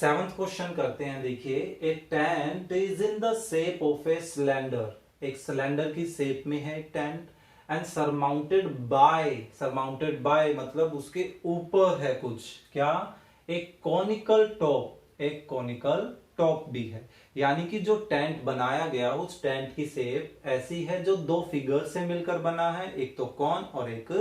Seventh question करते हैं। देखिए, a tent is in the shape of a cylinder, एक सिलेंडर की शेप में है टेंट, एंड सरमाउंटेड बाय मतलब उसके ऊपर है कुछ, क्या, एक कॉनिकल टॉप, एक कॉनिकल टॉप भी है। यानी कि जो टेंट बनाया गया उस टेंट की शेप ऐसी है जो दो फिगर से मिलकर बना है, एक तो कॉन और एक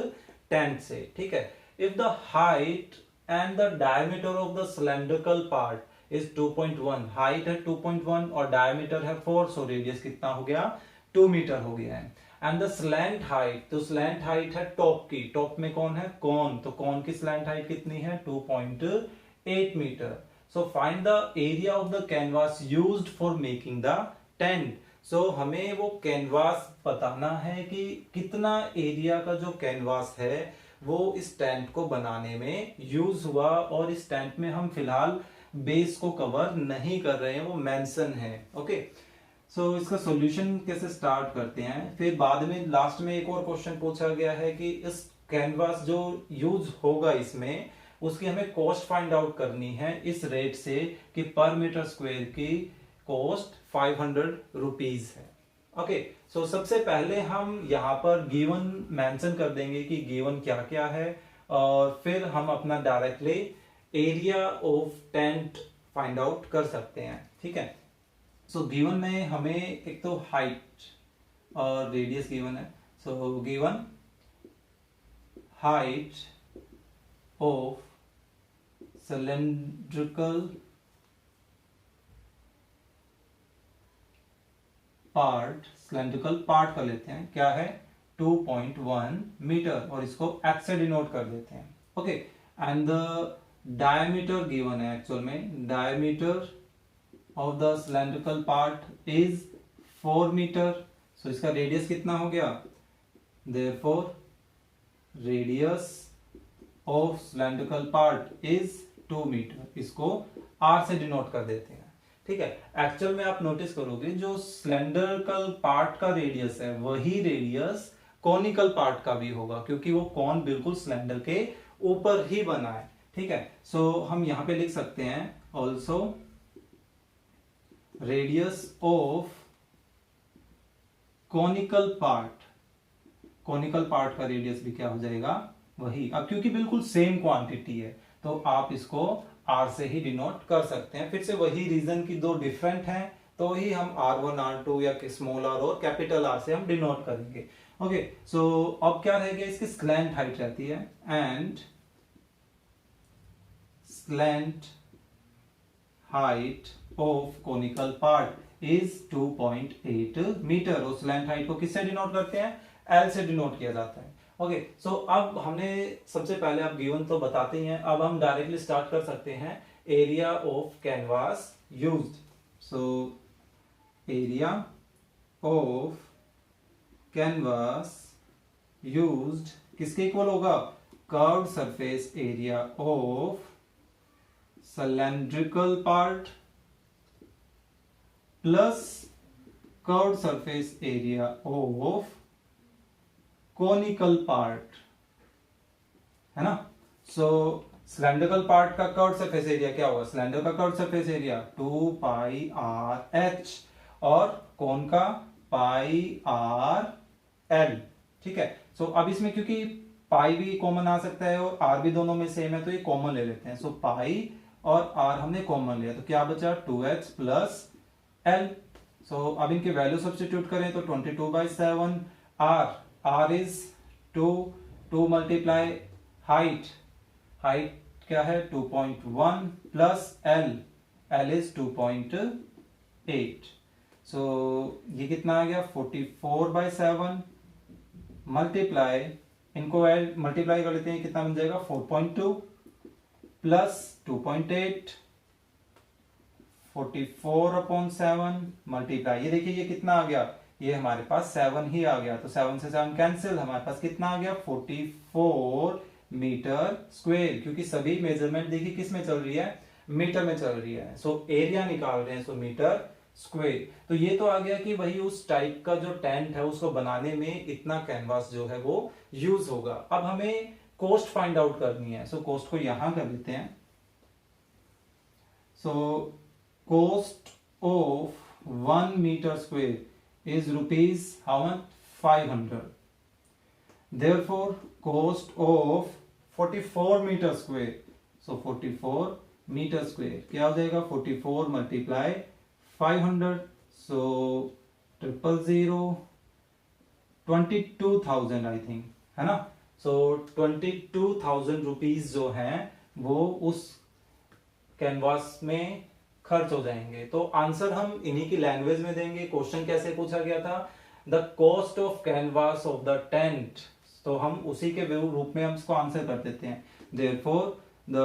टेंट से, ठीक है। If the height and the diameter of the cylindrical part is 2.1, height है 2.1 और डायमीटर है 4, सो रेडियस कितना हो गया, 2 मीटर हो गया है। एंड द स्लैंट हाइट, तो स्लैंट हाइट है टॉप की, टॉप में कौन है, कॉन, तो कॉन की स्लैंट हाइट कितनी है, 2.8 metre. So find the area of the canvas used for making the tent. So हमें वो कैनवास बताना है कि कितना एरिया का जो कैनवास है वो इस टेंट को बनाने में यूज हुआ, और इस टेंट में हम फिलहाल बेस को कवर नहीं कर रहे हैं, वो मेंशन है। ओके, सो इसका सॉल्यूशन कैसे स्टार्ट करते हैं, फिर बाद में लास्ट में एक और क्वेश्चन पूछा गया है कि इस कैनवास जो यूज होगा इसमें उसकी हमें कॉस्ट फाइंड आउट करनी है इस रेट से कि पर मीटर स्क्वायर की कॉस्ट 500 रुपीज है। ओके, सो सबसे पहले हम यहाँ पर गिवन मेंशन कर देंगे कि गिवन क्या क्या है, और फिर हम अपना directly area of tent find out कर सकते हैं, ठीक है। सो गिवन में हमें एक तो हाइट और रेडियस गिवन है। So given height of cylindrical part, cylindrical part कर लेते हैं, क्या है 2.1 मीटर, और इसको x से डिनोट कर देते हैं। Okay, and the diameter given है, एक्चुअल में diameter of the cylindrical part is 4 metre. So इसका रेडियस कितना हो गया, therefore radius of cylindrical part is 2 metre, इसको r से डिनोट कर देते हैं, ठीक है। एक्चुअल में आप नोटिस करोगे जो सिलेंड्रिकल पार्ट का रेडियस है वही रेडियस कॉनिकल पार्ट का भी होगा, क्योंकि वो कॉन बिल्कुल सिलेंडर के ऊपर ही बना है, ठीक है। सो हम यहां पे लिख सकते हैं also radius of conical part, conical part का रेडियस भी क्या हो जाएगा, वही। अब क्योंकि बिल्कुल सेम क्वांटिटी है तो आप इसको r से ही डिनोट कर सकते हैं। फिर से वही रीजन की दो डिफरेंट हैं तो ही हम r1 r2 या स्मॉल r और कैपिटल R से हम डिनोट करेंगे। ओके, सो अब क्या रह गया, इसकी स्लैंट हाइट रहती है, and slant height of conical part is 2.8 metre. और स्लैंट हाइट को किससे डिनोट करते हैं, L से डिनोट किया जाता है। ओके, सो अब हमने सबसे पहले आप गिवन तो बताते ही हैं, अब हम डायरेक्टली स्टार्ट कर सकते हैं area of canvas used. So area of canvas used किसके इक्वल होगा, curved surface area of cylindrical part plus curved surface area of conical part, है ना। सो सिलेंड्रिकल पार्ट का कर्व्ड सरफेस एरिया क्या होगा, सिलेंडर का कर्व्ड सरफेस एरिया 2 पाई R H, और कौन का पाई आर एल, ठीक है। सो अब इसमें क्योंकि पाई भी कॉमन आ सकता है और आर भी दोनों में सेम है तो ये कॉमन ले लेते हैं। सो पाई और आर हमने कॉमन लिया तो क्या बचा 2h प्लस एल। सो अब इनके वैल्यू सब्स्टिट्यूट करें तो 22/7 r is 2 multiply height, height क्या है 2.1 प्लस l इज 2.8। सो ये कितना आ गया 44/7 मल्टीप्लाई, इनको मल्टीप्लाई कर लेते हैं, कितना बन जाएगा 4.2 प्लस 2.8, 44/7 मल्टीप्लाई, ये देखिए ये कितना आ गया, ये हमारे पास 7 ही आ गया, तो 7 से 7 कैंसिल, हमारे पास कितना आ गया 44 मीटर स्क्वायर, क्योंकि सभी मेजरमेंट देखिए किस में चल रही है, मीटर में चल रही है। सो एरिया निकाल रहे हैं, सो मीटर स्क्वायर। तो ये तो आ गया कि वही उस टाइप का जो टेंट है उसको बनाने में इतना कैनवास जो है वो यूज होगा। अब हमें कॉस्ट फाइंड आउट करनी है, सो कॉस्ट को यहां कर लेते हैं। So cost of 1 meter square is rupees how much? 500. Therefore cost of 44 meter square, so 44 meter square क्या हो जाएगा? 44 मल्टीप्लाई 500, so 22,000 आई थिंक, है ना? सो 22,000 रुपीज जो है वो उस कैनवास में खर्च हो जाएंगे। तो आंसर हम इन्हीं की लैंग्वेज में देंगे। क्वेश्चन कैसे पूछा गया था? The cost of canvas of the tent, तो हम उसी के रूप में हम इसको आंसर कर देते हैं। Therefore the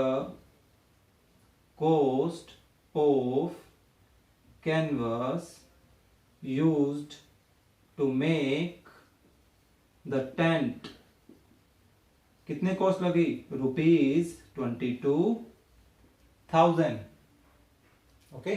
cost of canvas used to make the tent, कितने कॉस्ट लगी? ₹22,000। ओके।